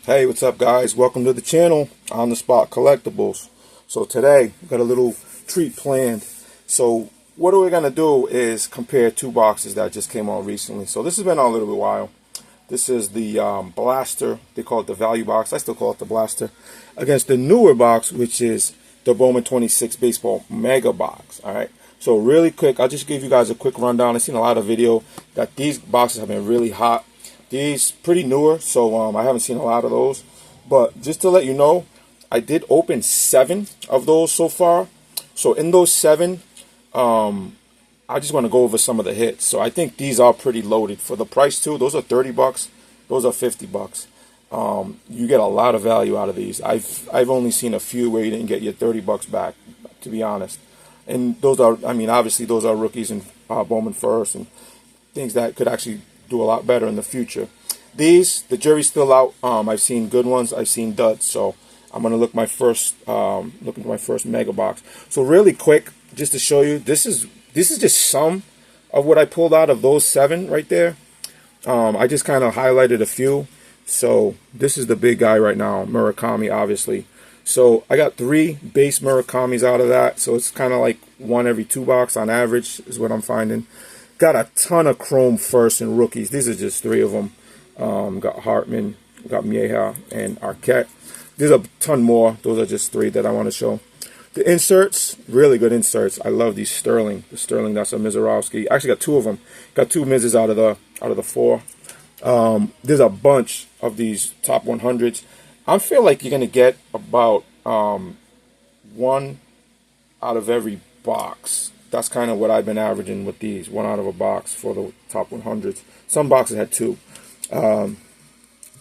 Hey, what's up guys? Welcome to the channel, On the Spot Collectibles. So today, we got a little treat planned. So what we're going to do is compare two boxes that just came out recently. So this has been out a little bit while. This is the Blaster, they call it the Value Box, I still call it the Blaster, against the newer box, which is the Bowman 26 Baseball Mega Box. Alright, so really quick, I'll just give you guys a quick rundown. I've seen a lot of video that these boxes have been really hot. These pretty newer, so I haven't seen a lot of those. But just to let you know, I did open 7 of those so far. So in those 7, I just want to go over some of the hits. So I think these are pretty loaded for the price too. Those are 30 bucks. Those are 50 bucks. You get a lot of value out of these. I've only seen a few where you didn't get your 30 bucks back, to be honest. And those are, I mean, obviously those are rookies and Bowman first and things that could actually do a lot better in the future. These, the jury's still out. I've seen good ones, I've seen duds, so I'm gonna look into my first mega box. So really quick, just to show you, this is just some of what I pulled out of those 7 right there. I just kind of highlighted a few. So this is the big guy right now, Murakami, obviously. So I got 3 base Murakamis out of that, so it's kind of like 1 every 2 box on average is what I'm finding. Got a ton of chrome first and rookies. These are just 3 of them. Got Hartman, got Mieja, and Arquette. There's a ton more. Those are just 3 that I want to show. The inserts, really good inserts. I love these Sterling. The Sterling, that's a Mizorowski. I actually got 2 of them. Got 2 Mizes out of the 4. There's a bunch of these top 100s. I feel like you're gonna get about 1 out of every box. That's kind of what I've been averaging with these. 1 out of a box for the top 100s. Some boxes had 2. The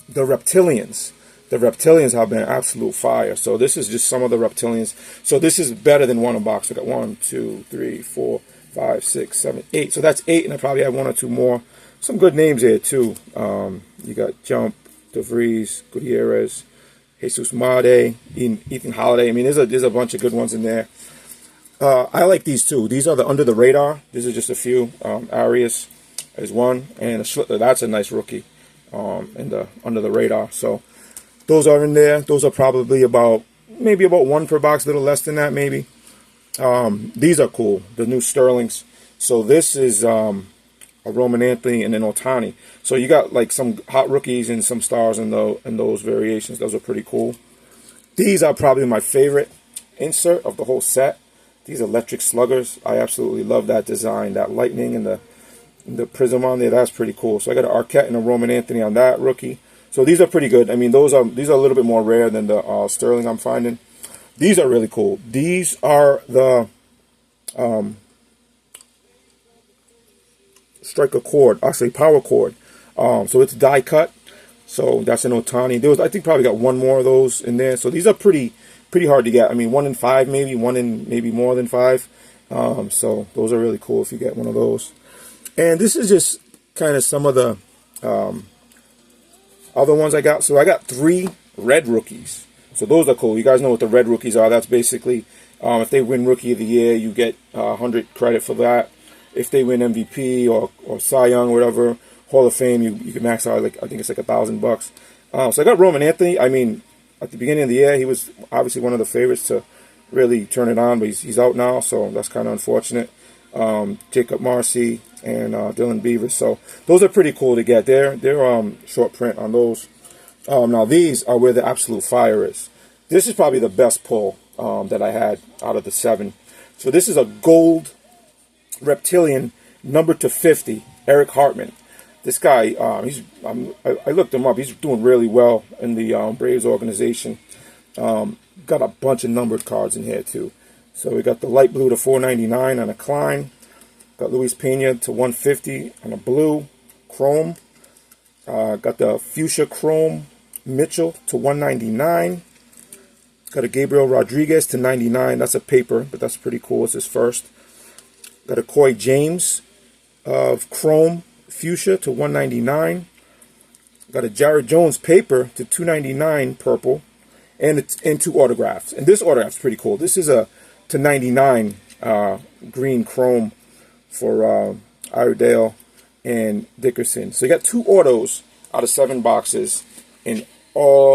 Reptilians. The Reptilians have been absolute fire. So this is just some of the Reptilians. So this is better than 1 a box. I got 1, 2, 3, 4, 5, 6, 7, 8. So that's 8, and I probably have 1 or 2 more. Some good names here too. You got Jump, DeVries, Gutierrez, Jesus Made, Ethan Holiday. I mean, there's a bunch of good ones in there. I like these too. These are the under the radar. These are just a few. Arias is 1, and a Schlittler. That's a nice rookie. In the under the radar. So those are in there. Those are probably maybe about 1 per box, a little less than that maybe. These are cool. The new Sterlings. So this is a Roman Anthony and an Ohtani. So you got like some hot rookies and some stars in those variations. Those are pretty cool. These are probably my favorite insert of the whole set. These electric sluggers, I absolutely love that design. That lightning and the prism on there, that's pretty cool. So I got an Arquette and a Roman Anthony on that rookie. So these are pretty good. I mean, these are a little bit more rare than the Sterling I'm finding. These are really cool. These are the Striker cord, actually power cord. So it's die cut. So that's an Ohtani. I think probably got 1 more of those in there. So these are pretty hard to get. I mean, 1 in 5 maybe, 1 in maybe more than 5. So those are really cool if you get one of those. And this is just kind of some of the other ones I got. So I got 3 red rookies. So those are cool. You guys know what the red rookies are. That's basically if they win Rookie of the Year, you get 100 credit for that. If they win MVP or Cy Young or whatever, Hall of Fame, you can max out, like I think it's like $1,000. So I got Roman Anthony. I mean, at the beginning of the year, he was obviously one of the favorites to really turn it on, but he's out now, so that's kind of unfortunate. Jacob Marcy and Dylan Beavers. So those are pretty cool to get. They're short print on those. Now these are where the absolute fire is. This is probably the best pull that I had out of the 7. So this is a gold Reptilian numbered to 50, Eric Hartman. This guy, I looked him up. He's doing really well in the Braves organization. Got a bunch of numbered cards in here too. So we got the light blue to 499 on a Klein. Got Luis Pena to 150 on a blue chrome. Got the fuchsia chrome Mitchell to 199. Got a Gabriel Rodriguez to 99. That's a paper, but that's pretty cool. It's his first. Got a Coy James of chrome fuchsia to 199. Got a Jared Jones paper to 299 purple, and 2 autographs. And this autograph's pretty cool. This is a to 99 green chrome for Iredale and Dickerson. So you got 2 autos out of 7 boxes in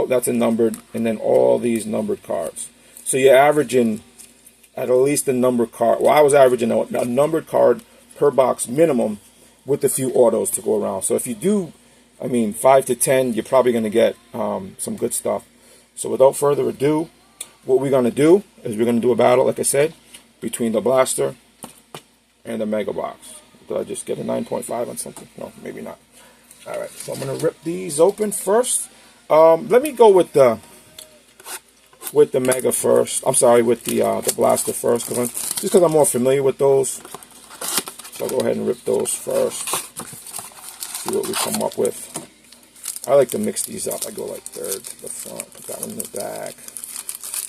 that's a numbered, and then all these numbered cards. So you're averaging at least a numbered card. Well, I was averaging a numbered card per box minimum, with a few autos to go around. So if you do, 5 to 10, you're probably going to get some good stuff. So without further ado, what we're going to do is we're going to do a battle, like I said, between the blaster and the Mega Box. Did I just get a 9.5 on something? No, maybe not. All right, so I'm going to rip these open first. Let me go with the Mega first. I'm sorry, with the blaster first, just because I'm more familiar with those. So I'll go ahead and rip those first. See what we come up with. I like to mix these up. I go like third to the front, put that one in the back,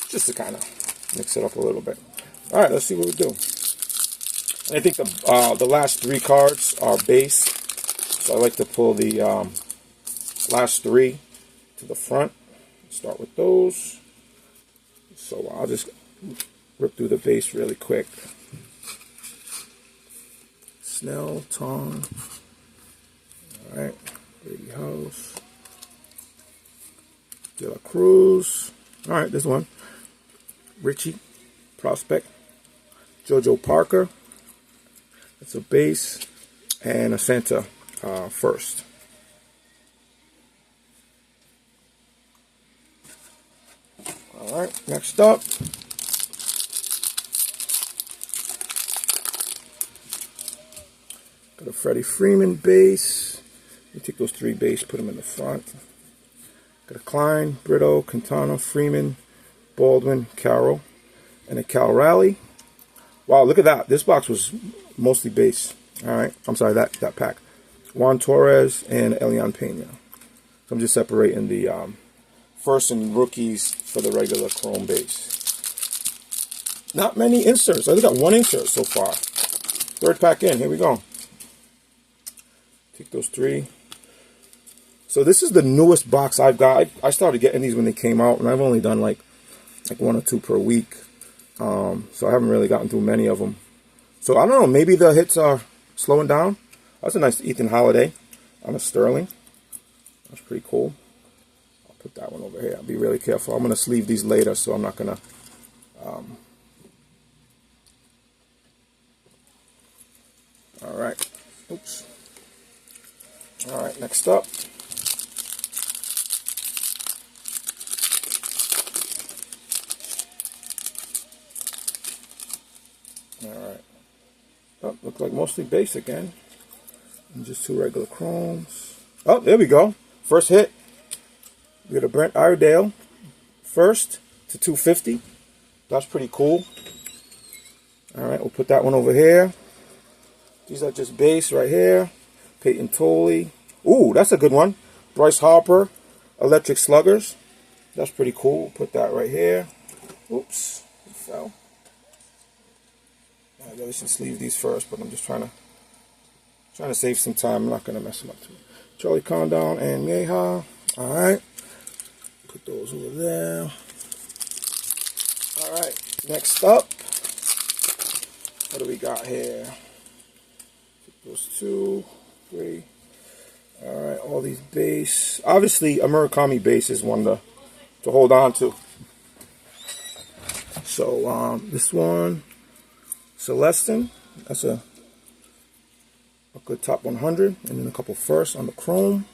just to kind of mix it up a little bit. All right, let's see what we do. And I think the last 3 cards are base, so I like to pull the last 3 to the front. Start with those. So I'll just rip through the base really quick. Snell, Tong. All right, Brady House. De La Cruz. All right, this one. Richie, Prospect. JoJo Parker. That's a base. And a Santa first. All right, next up. Got a Freddie Freeman base. We take those 3 base, put them in the front. Got a Klein, Brito, Quintana, Freeman, Baldwin, Carroll, and a Cal Raleigh. Wow, look at that. This box was mostly base. All right, I'm sorry, that pack. Juan Torres and Elian Pena. So I'm just separating the first and rookies for the regular chrome base. Not many inserts. I only got 1 insert so far. 3rd pack in. Here we go. Take those 3. So this is the newest box I've got. I started getting these when they came out, and I've only done like 1 or 2 per week. So I haven't really gotten through many of them. So I don't know. Maybe the hits are slowing down. That's a nice Ethan Holiday on a Sterling. That's pretty cool. I'll put that one over here. I'll be really careful. I'm going to sleeve these later, so I'm not going to... all right. Oops. All right, next up. All right. Oh, look like mostly base again. And just 2 regular chromes. Oh, there we go. First hit. We got a Brent Iredale. First to 250. That's pretty cool. All right, we'll put that one over here. These are just base right here. Peyton Tolley. Ooh, that's a good one. Bryce Harper. Electric Sluggers. That's pretty cool. Put that right here. Oops. It fell. I really should sleeve these first, but I'm just trying to save some time. I'm not going to mess them up too much. Charlie Condon and Yeha. All right. Put those over there. All right. Next up. What do we got here? Put those 2, 3. All right. All these base. Obviously, a Murakami base is one to hold on to. So, this one. Celestin, that's a good top 100, and then a couple firsts on the chrome.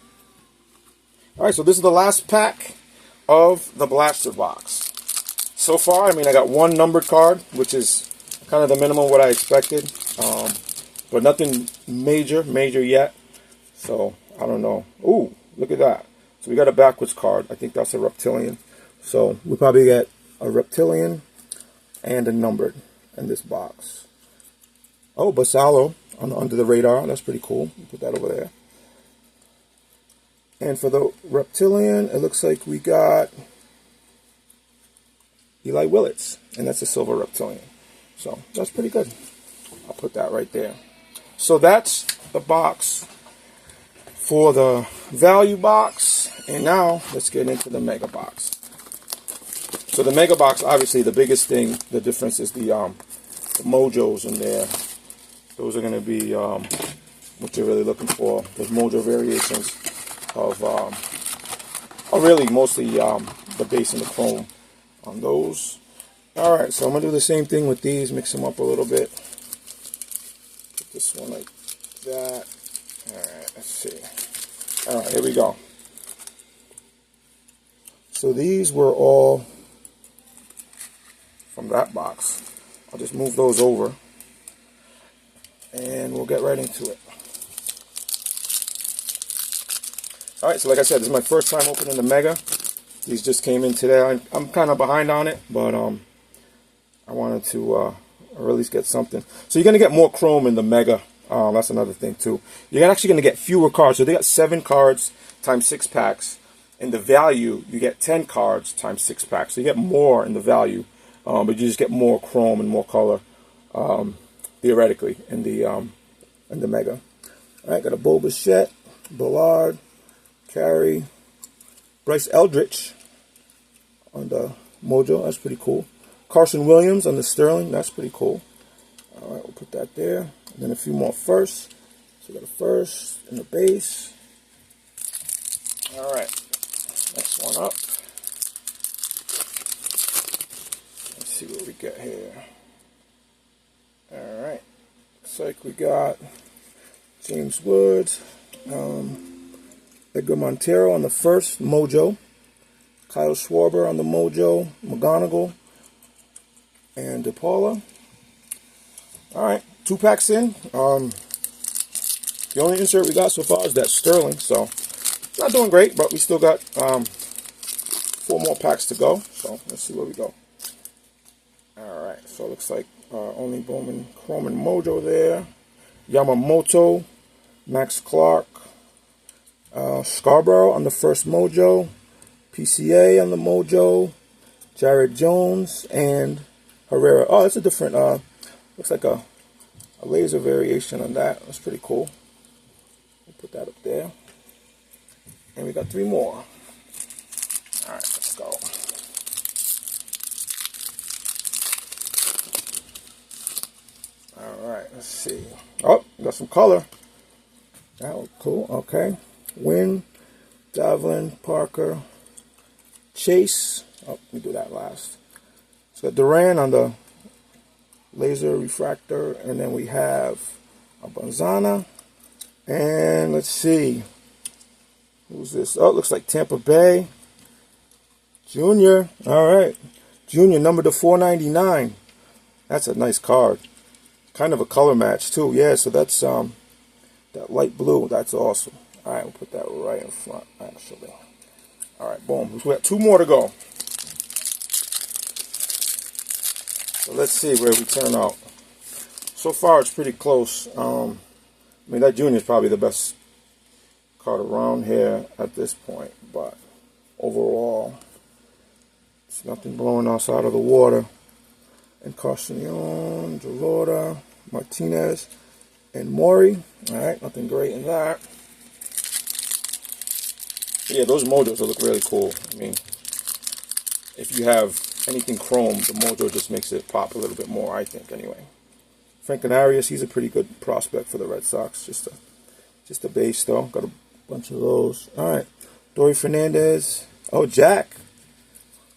All right, so this is the last pack of the blaster box. So far, I got 1 numbered card, which is kind of the minimum what I expected, but nothing major yet. So I don't know. Ooh, look at that. So we got a backwards card. I think that's a reptilian. So we'll probably get a reptilian and a numbered in this box. Oh, Basalo on under the radar. That's pretty cool. Put that over there. And for the reptilian, it looks like we got Eli Willits, and that's a silver reptilian. So that's pretty good. I'll put that right there. So that's the box for the value box. And now let's get into the mega box. So the mega box, obviously the biggest thing, the difference is the mojos in there. Those are going to be what you're really looking for. Those mojo variations of Oh, really, mostly the base and the chrome on those. Alright, so I'm going to do the same thing with these, mix them up a little bit. Put this one like that. Alright, let's see. Alright, here we go. So these were all from that box. I'll just move those over and we'll get right into it. Alright, so like I said, this is my first time opening the Mega. These just came in today. I'm kind of behind on it, but I wanted to or at least get something. So you're going to get more chrome in the Mega. That's another thing too. You're actually going to get fewer cards. So they got 7 cards times 6 packs. In the value, you get 10 cards times 6 packs. So you get more in the value, but you just get more chrome and more color, theoretically, in the Mega. All right, got a Bo Bichette, Ballard, Carey, Bryce Eldridge on the Mojo. That's pretty cool. Carson Williams on the Sterling. That's pretty cool. All right, we'll put that there. And then a few more firsts. So we got a first and a base. All right, next one up. Let's see what we get here. All right, looks like we got James Woods, Edgar Montero on the first Mojo, Kyle Schwarber on the Mojo, McGonigal, and DePaula. All right, 2 packs in. The only insert we got so far is that Sterling, so not doing great, but we still got 4 more packs to go. So let's see where we go. All right, so it looks like only Bowman Chrome and Mojo there. Yamamoto, Max Clark, Scarborough on the first Mojo, PCA on the Mojo, Jared Jones, and Herrera. Oh, it's a different, looks like a laser variation on that. That's pretty cool. We'll put that up there. And we got 3 more. All right, let's go. All right, let's see. Oh, got some color. That was cool. Okay. Wynn, Davlin, Parker, Chase. Oh, let me do that last. So got Duran on the laser refractor, and then we have a Banzana. And let's see. Who's this? Oh, it looks like Tampa Bay. Junior. All right. Junior, number to 499. That's a nice card. Kind of a color match, too. Yeah, so that's that light blue. That's awesome. All right, we'll put that right in front, actually. All right, boom. We got 2 more to go. So let's see where we turn out. So far, it's pretty close. I mean, that Junior is probably the best card around here at this point, but overall, it's nothing blowing us out of the water. And Encarnacion, Gelora, Martinez, and Maury. All right, nothing great in that. Yeah, those Mojos will look really cool. I mean, if you have anything chrome, the Mojo just makes it pop a little bit more, I think, anyway. Franklin Arias, he's a pretty good prospect for the Red Sox. Just a base, though. Got a bunch of those. All right. Dory Fernandez. Oh, Jack.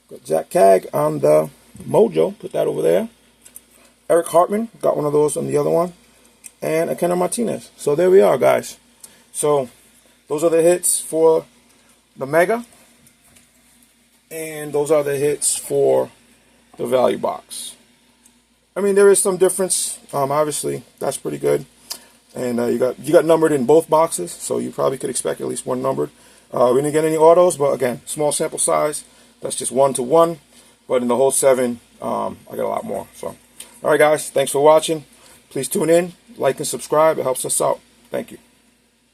Got Jack Cag on the Mojo. Put that over there. Eric Hartman. Got one of those on the other one. And Akena Martinez. So there we are, guys. So those are the hits for the Mega. And those are the hits for the value box. I mean, there is some difference. Obviously, that's pretty good. And you got numbered in both boxes, so you probably could expect at least one numbered. We didn't get any autos, but again, small sample size. That's just 1 to 1. But in the whole 7, I got a lot more. So, all right, guys, thanks for watching. Please tune in, like, and subscribe. It helps us out. Thank you.